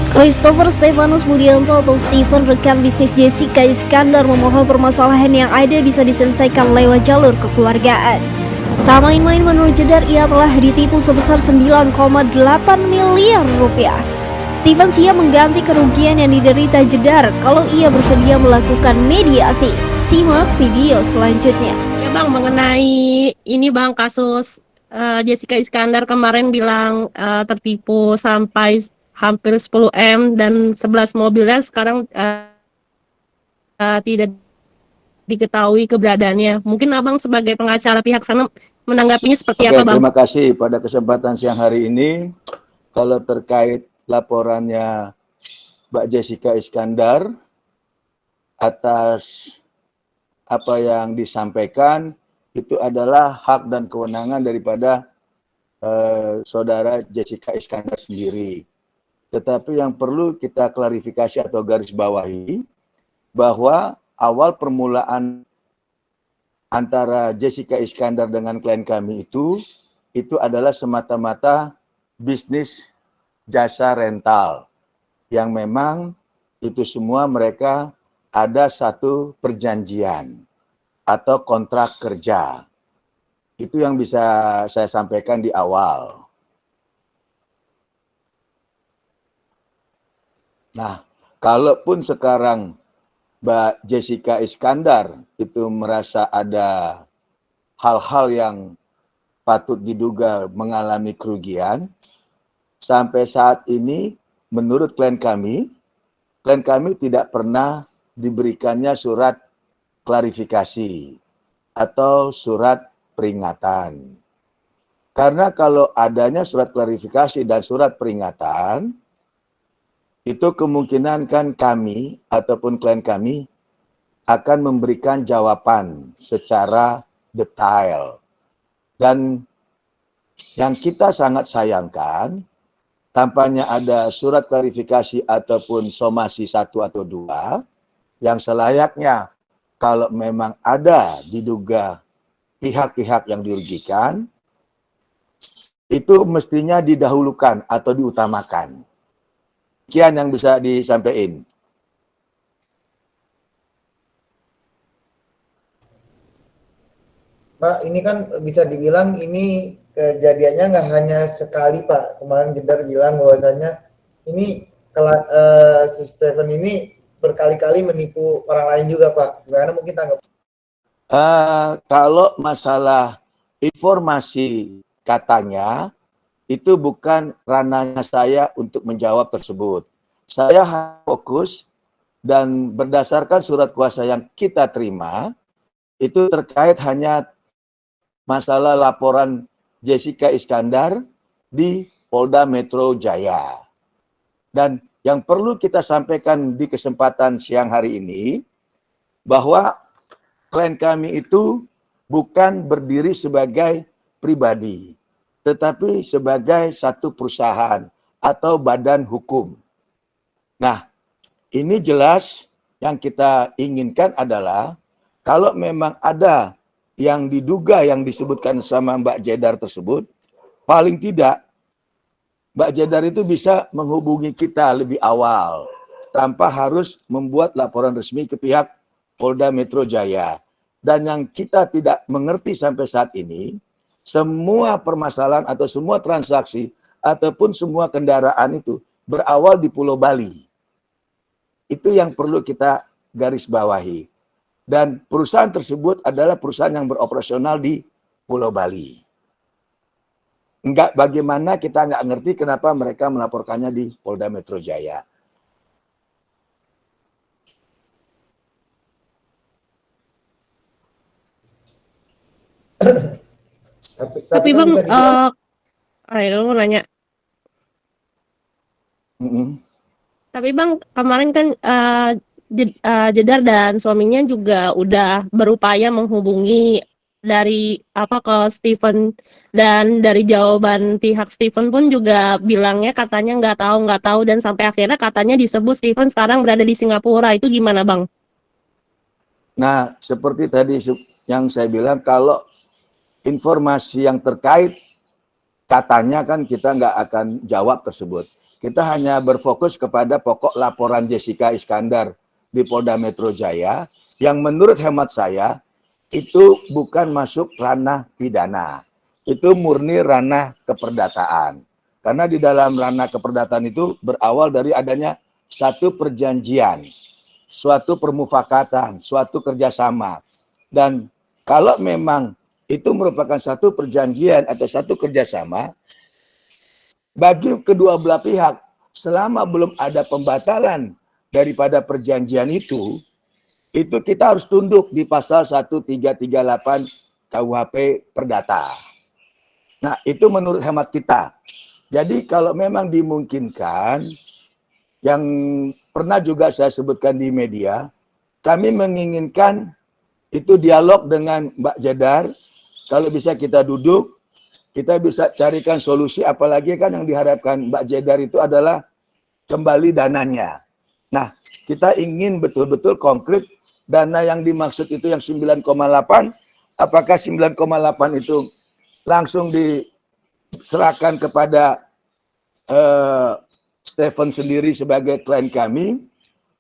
Christopher Stefanus Budianto atau Steven, rekan bisnis Jessica Iskandar, memohon permasalahan yang ada bisa diselesaikan lewat jalur kekeluargaan. Tak main-main, menurut Jedar ia telah ditipu sebesar 9,8 miliar rupiah. Steven siap mengganti kerugian yang diderita Jedar kalau ia bersedia melakukan mediasi. Simak video selanjutnya. Ya Bang, mengenai ini Bang, kasus Jessica Iskandar kemarin bilang tertipu sampai hampir 10 M dan 11 mobilnya sekarang tidak diketahui keberadaannya. Mungkin Abang sebagai pengacara pihak sana menanggapinya seperti apa Bang? Terima kasih pada kesempatan siang hari ini. Kalau terkait laporannya Mbak Jessica Iskandar atas apa yang disampaikan, itu adalah hak dan kewenangan daripada saudara Jessica Iskandar sendiri. Tetapi yang perlu kita klarifikasi atau garis bawahi bahwa awal permulaan antara Jessica Iskandar dengan klien kami itu adalah semata-mata bisnis jasa rental yang memang itu semua mereka ada satu perjanjian atau kontrak kerja. Itu yang bisa saya sampaikan di awal. Nah, kalaupun sekarang Mbak Jessica Iskandar itu merasa ada hal-hal yang patut diduga mengalami kerugian, sampai saat ini menurut klien kami tidak pernah diberikannya surat klarifikasi atau surat peringatan. Karena kalau adanya surat klarifikasi dan surat peringatan, itu kemungkinan kan kami ataupun klien kami akan memberikan jawaban secara detail. Dan yang kita sangat sayangkan, tampaknya ada surat klarifikasi ataupun somasi 1 atau 2, yang selayaknya kalau memang ada diduga pihak-pihak yang dirugikan, itu mestinya didahulukan atau diutamakan. Sekian yang bisa disampaikan. Pak, ini kan bisa dibilang ini kejadiannya nggak hanya sekali, Pak. Kemarin Jedar bilang bahwasannya ini si Steven ini berkali-kali menipu orang lain juga, Pak. Gimana mungkin tanggap? Kalau masalah informasi katanya, itu bukan ranahnya saya untuk menjawab tersebut. Saya fokus dan berdasarkan surat kuasa yang kita terima, itu terkait hanya masalah laporan Jessica Iskandar di Polda Metro Jaya. Dan yang perlu kita sampaikan di kesempatan siang hari ini, bahwa klien kami itu bukan berdiri sebagai pribadi, tetapi sebagai satu perusahaan atau badan hukum. Nah, ini jelas yang kita inginkan adalah kalau memang ada yang diduga yang disebutkan sama Mbak Jedar tersebut, paling tidak Mbak Jedar itu bisa menghubungi kita lebih awal tanpa harus membuat laporan resmi ke pihak Polda Metro Jaya. Dan yang kita tidak mengerti sampai saat ini, semua permasalahan atau semua transaksi ataupun semua kendaraan itu berawal di Pulau Bali. Itu yang perlu kita garis bawahi. Dan perusahaan tersebut adalah perusahaan yang beroperasional di Pulau Bali. Enggak, bagaimana kita nggak ngerti kenapa mereka melaporkannya di Polda Metro Jaya. Tapi Bang, ayo mau nanya. Tapi Bang, kemarin kan Jedar dan suaminya juga udah berupaya menghubungi dari ke Steven, dan dari jawaban pihak Steven pun juga bilangnya katanya nggak tahu dan sampai akhirnya katanya disebut Steven sekarang berada di Singapura. Itu gimana Bang? Nah, seperti tadi yang saya bilang, kalau informasi yang terkait katanya kan kita nggak akan jawab tersebut. Kita hanya berfokus kepada pokok laporan Jessica Iskandar di Polda Metro Jaya yang menurut hemat saya itu bukan masuk ranah pidana. Itu murni ranah keperdataan. Karena di dalam ranah keperdataan itu berawal dari adanya satu perjanjian, suatu permufakatan, suatu kerjasama. Dan kalau memang itu merupakan satu perjanjian atau satu kerjasama, bagi kedua belah pihak, selama belum ada pembatalan daripada perjanjian itu kita harus tunduk di pasal 1338 KUHP Perdata. Nah, itu menurut hemat kita. Jadi kalau memang dimungkinkan, yang pernah juga saya sebutkan di media, kami menginginkan itu dialog dengan Mbak Jedar. Kalau bisa kita duduk, kita bisa carikan solusi, apalagi kan yang diharapkan Mbak Jedar itu adalah kembali dananya. Nah, kita ingin betul-betul konkret dana yang dimaksud itu yang 9,8, apakah 9,8 itu langsung diserahkan kepada Stephen sendiri sebagai klien kami,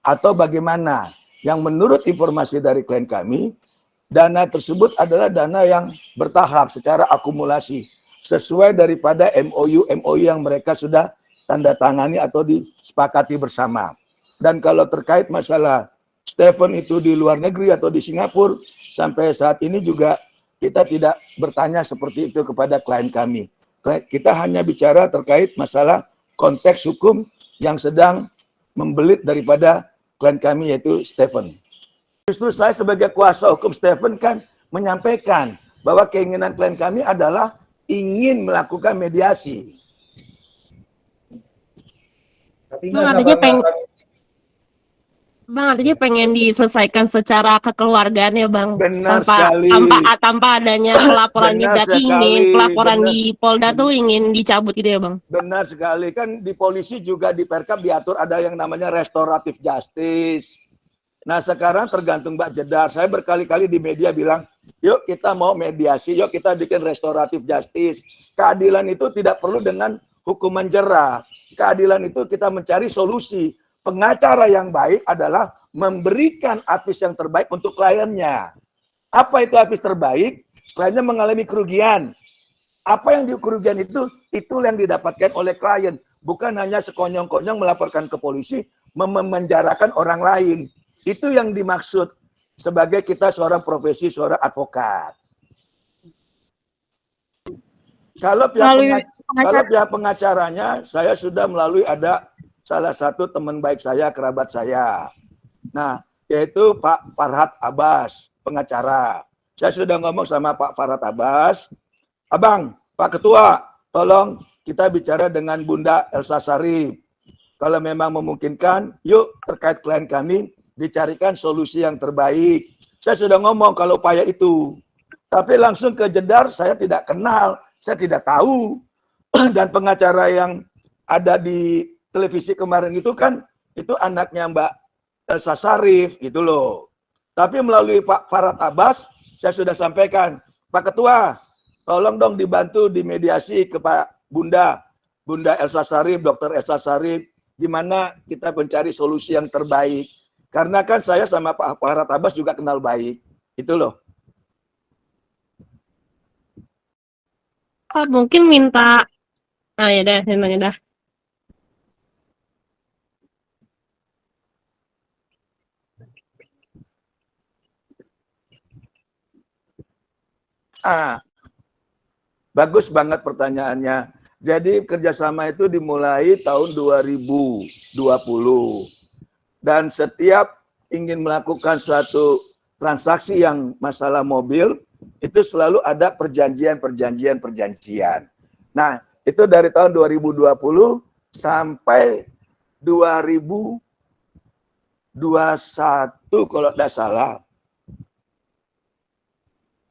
atau bagaimana? Yang menurut informasi dari klien kami, dana tersebut adalah dana yang bertahap secara akumulasi sesuai daripada MOU yang mereka sudah tanda tangani atau disepakati bersama. Dan kalau terkait masalah Stephen itu di luar negeri atau di Singapura, sampai saat ini juga kita tidak bertanya seperti itu kepada klien kami. Kita hanya bicara terkait masalah konteks hukum yang sedang membelit daripada klien kami, yaitu Stephen. Justru saya sebagai kuasa hukum Stephen kan menyampaikan bahwa keinginan klien kami adalah ingin melakukan mediasi. Tapi Bang, artinya pengen diselesaikan secara kekeluargaan ya, Bang. Benar Tanpa sekali. tanpa adanya pelaporan Benar berarti sekali, pelaporan benar. di Polda tuh ingin dicabut gitu ya, Bang. Benar sekali, kan di polisi juga di Perkap diatur ada yang namanya restoratif justice. Nah, sekarang tergantung Mbak Jedar. Saya berkali-kali di media bilang, yuk kita mau mediasi, yuk kita bikin restoratif justice. Keadilan itu tidak perlu dengan hukuman jera. Keadilan itu kita mencari solusi. Pengacara yang baik adalah memberikan advies yang terbaik untuk kliennya. Apa itu advies terbaik? Kliennya mengalami kerugian. Apa yang kerugian itu yang didapatkan oleh klien. Bukan hanya sekonyong-konyong melaporkan ke polisi, memenjarakan orang lain. Itu yang dimaksud sebagai kita seorang profesi, seorang advokat. Kalau pihak pengacaranya, saya sudah melalui ada salah satu teman baik saya, kerabat saya. Nah, yaitu Pak Farhat Abbas, pengacara. Saya sudah ngomong sama Pak Farhat Abbas, Abang, Pak Ketua, tolong kita bicara dengan Bunda Elsa Sarif. Kalau memang memungkinkan, yuk terkait klien kami, dicarikan solusi yang terbaik. Saya sudah ngomong kalau upaya itu. Tapi langsung ke Jedar, saya tidak kenal, saya tidak tahu. Dan pengacara yang ada di televisi kemarin itu kan, itu anaknya Mbak Elsa Sarif, gitu loh. Tapi melalui Pak Farhat Abbas, saya sudah sampaikan, Pak Ketua, tolong dong dibantu dimediasi ke Pak Bunda Elsa Sarif, Dr. Elsa Sarif, gimana kita mencari solusi yang terbaik. Karena kan saya sama Pak Farhat Abbas juga kenal baik. Itu loh. Mungkin minta, ya dah, memang dah. Bagus banget pertanyaannya. Jadi kerjasama itu dimulai tahun 2020. Dan setiap ingin melakukan suatu transaksi yang masalah mobil, itu selalu ada perjanjian. Nah, itu dari tahun 2020 sampai 2021 kalau tidak salah.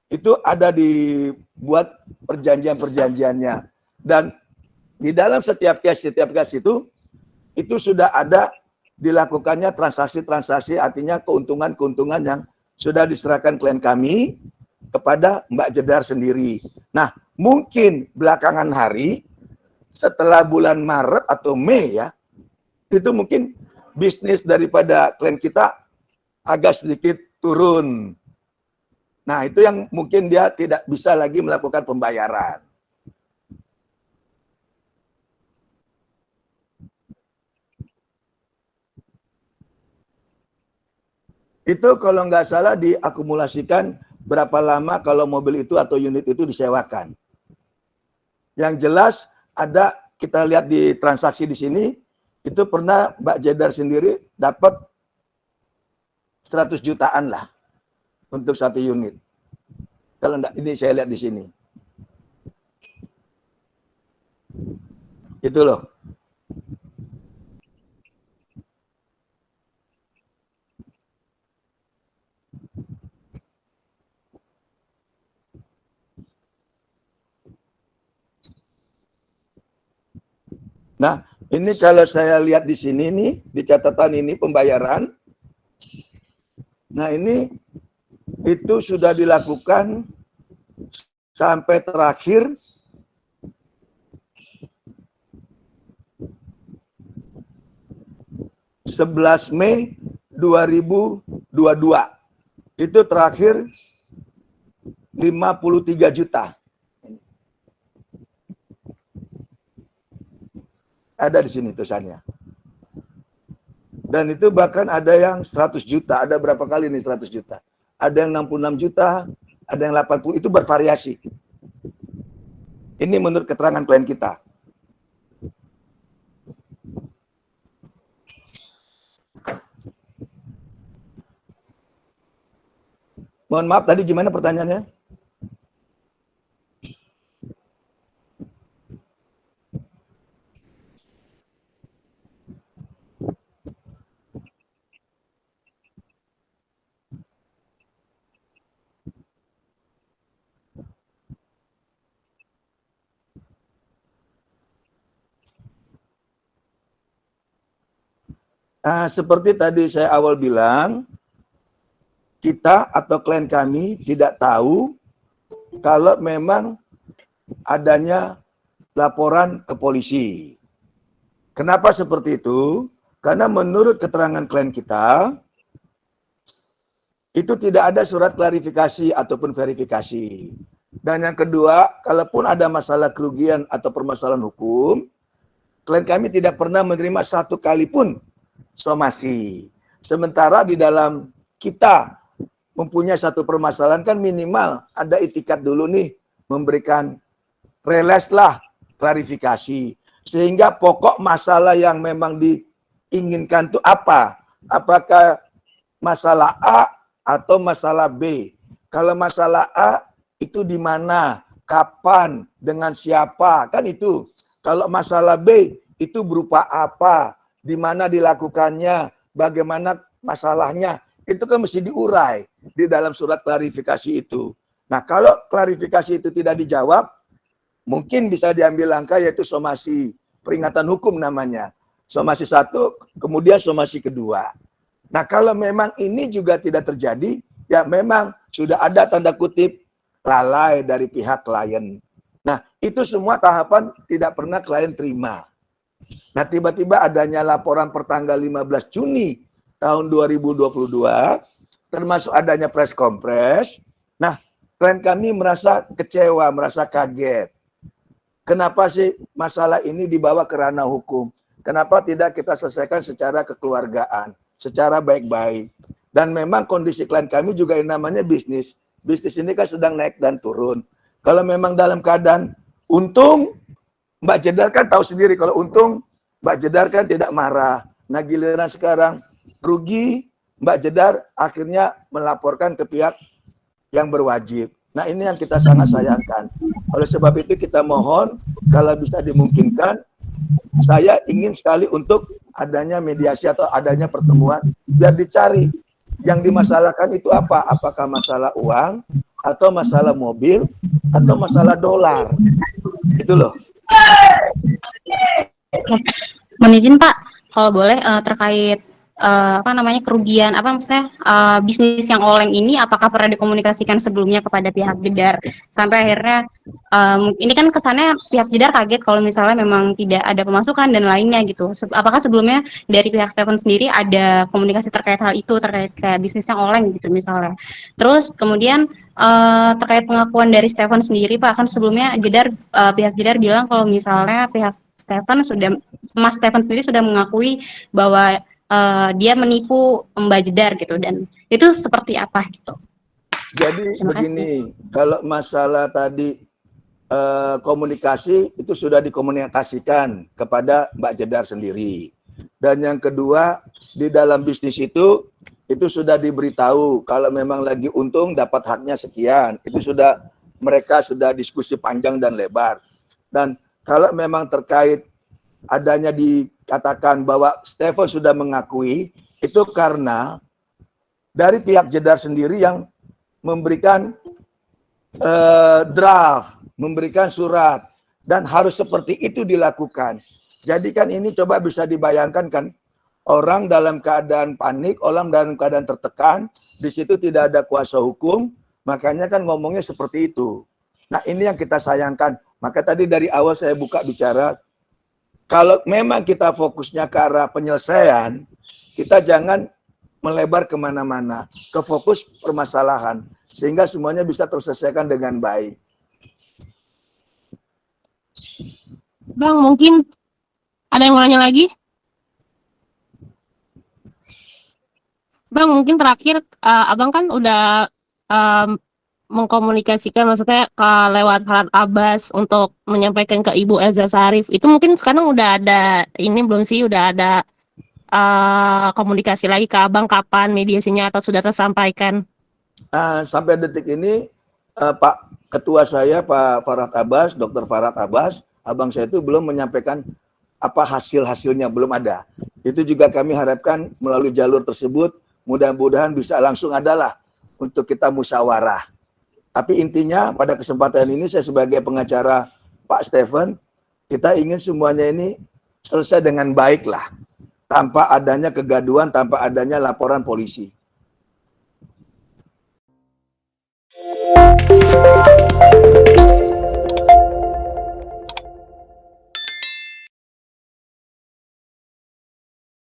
Itu ada dibuat perjanjiannya. Dan di dalam setiap case itu sudah ada dilakukannya transaksi-transaksi, artinya keuntungan yang sudah diserahkan klien kami kepada Mbak Jedar sendiri. Nah, mungkin belakangan hari setelah bulan Maret atau Mei ya, itu mungkin bisnis daripada klien kita agak sedikit turun. Nah, itu yang mungkin dia tidak bisa lagi melakukan pembayaran. Itu kalau nggak salah diakumulasikan berapa lama kalau mobil itu atau unit itu disewakan. Yang jelas ada, kita lihat di transaksi di sini, itu pernah Mbak Jedar sendiri dapat 100 jutaan lah untuk satu unit. Kalau enggak, ini saya lihat di sini. Itu loh. Nah, ini kalau saya lihat di sini nih, di catatan ini pembayaran. Nah, ini itu sudah dilakukan sampai terakhir (11 Mei 2022). Itu terakhir 53 juta. Ada di sini tulisannya. Dan itu bahkan ada yang 100 juta, ada berapa kali nih 100 juta. Ada yang 66 juta, ada yang 80, itu bervariasi. Ini menurut keterangan klien kita. Mohon maaf, tadi gimana pertanyaannya? Seperti tadi saya awal bilang, kita atau klien kami tidak tahu kalau memang adanya laporan ke polisi. Kenapa seperti itu? Karena menurut keterangan klien kita, itu tidak ada surat klarifikasi ataupun verifikasi. Dan yang kedua, kalaupun ada masalah kerugian atau permasalahan hukum, klien kami tidak pernah menerima satu kali pun somasi. Sementara di dalam kita mempunyai satu permasalahan kan minimal ada itikat dulu nih, memberikan reles lah, klarifikasi. Sehingga pokok masalah yang memang diinginkan itu apa? Apakah masalah A atau masalah B? Kalau masalah A itu di mana, kapan, dengan siapa, kan itu. Kalau masalah B itu berupa apa, di mana dilakukannya, bagaimana masalahnya, itu kan mesti diurai di dalam surat klarifikasi itu. Nah, kalau klarifikasi itu tidak dijawab, mungkin bisa diambil langkah yaitu somasi peringatan hukum namanya. Somasi 1, kemudian somasi kedua. Nah, kalau memang ini juga tidak terjadi, ya memang sudah ada tanda kutip lalai dari pihak klien. Nah, itu semua tahapan tidak pernah klien terima. Nah, tiba-tiba adanya laporan pertanggal 15 Juni tahun 2022, termasuk adanya press conference. Nah, klien kami merasa kecewa, merasa kaget. Kenapa sih masalah ini dibawa ke ranah hukum? Kenapa tidak kita selesaikan secara kekeluargaan, secara baik-baik? Dan memang kondisi klien kami juga yang namanya bisnis. Bisnis ini kan sedang naik dan turun. Kalau memang dalam keadaan untung, Mbak Jedar kan tahu sendiri kalau untung, Mbak Jedar kan tidak marah. Nah, giliran sekarang rugi, Mbak Jedar akhirnya melaporkan ke pihak yang berwajib. Nah, ini yang kita sangat sayangkan. Oleh sebab itu kita mohon, kalau bisa dimungkinkan, saya ingin sekali untuk adanya mediasi atau adanya pertemuan, biar dicari yang dimasalahkan itu apa. Apakah masalah uang, atau masalah mobil, atau masalah dolar. Itu loh. Oke. Mohon izin Pak, kalau boleh terkait apa namanya, kerugian apa maksudnya bisnis yang oleng ini apakah pernah dikomunikasikan sebelumnya kepada pihak Jedar sampai akhirnya ini kan kesannya pihak Jedar kaget kalau misalnya memang tidak ada pemasukan dan lainnya gitu. Apakah sebelumnya dari pihak Stephen sendiri ada komunikasi terkait hal itu, terkait kayak bisnis yang oleng gitu misalnya. Terus kemudian terkait pengakuan dari Stephen sendiri Pak, kan sebelumnya pihak Jedar bilang kalau misalnya pihak Mas Stephen sendiri sudah mengakui bahwa dia menipu Mbak Jedar gitu, dan itu seperti apa gitu. Jadi Terima begini, kalau masalah tadi komunikasi itu sudah dikomunikasikan kepada Mbak Jedar sendiri. Dan yang kedua, di dalam bisnis itu sudah diberitahu kalau memang lagi untung dapat haknya sekian. Itu mereka sudah diskusi panjang dan lebar. Dan kalau memang terkait adanya dikatakan bahwa Stephen sudah mengakui, itu karena dari pihak Jedar sendiri yang memberikan draft, memberikan surat, dan harus seperti itu dilakukan. Jadi kan ini coba bisa dibayangkan kan, orang dalam keadaan panik, orang dalam keadaan tertekan, di situ tidak ada kuasa hukum, makanya kan ngomongnya seperti itu. Nah ini yang kita sayangkan. Maka tadi dari awal saya buka bicara, kalau memang kita fokusnya ke arah penyelesaian, kita jangan melebar kemana-mana, ke fokus permasalahan, sehingga semuanya bisa terselesaikan dengan baik. Bang, mungkin ada yang mau nanya lagi? Bang, mungkin terakhir, Abang kan udah mengkomunikasikan, maksudnya lewat Farhad Abbas untuk menyampaikan ke Ibu Elza Sarif. Itu mungkin sekarang udah ada, ini belum sih, udah ada komunikasi lagi ke Abang kapan mediasinya atau sudah tersampaikan? Sampai detik ini, Pak Ketua saya, Pak Farhad Abbas, Dr. Farhad Abbas, abang saya itu belum menyampaikan apa hasil-hasilnya, belum ada. Itu juga kami harapkan melalui jalur tersebut, mudah-mudahan bisa langsung adalah untuk kita musyawarah. Tapi intinya pada kesempatan ini saya sebagai pengacara Pak Stephen, kita ingin semuanya ini selesai dengan baik lah. Tanpa adanya kegaduhan, tanpa adanya laporan polisi.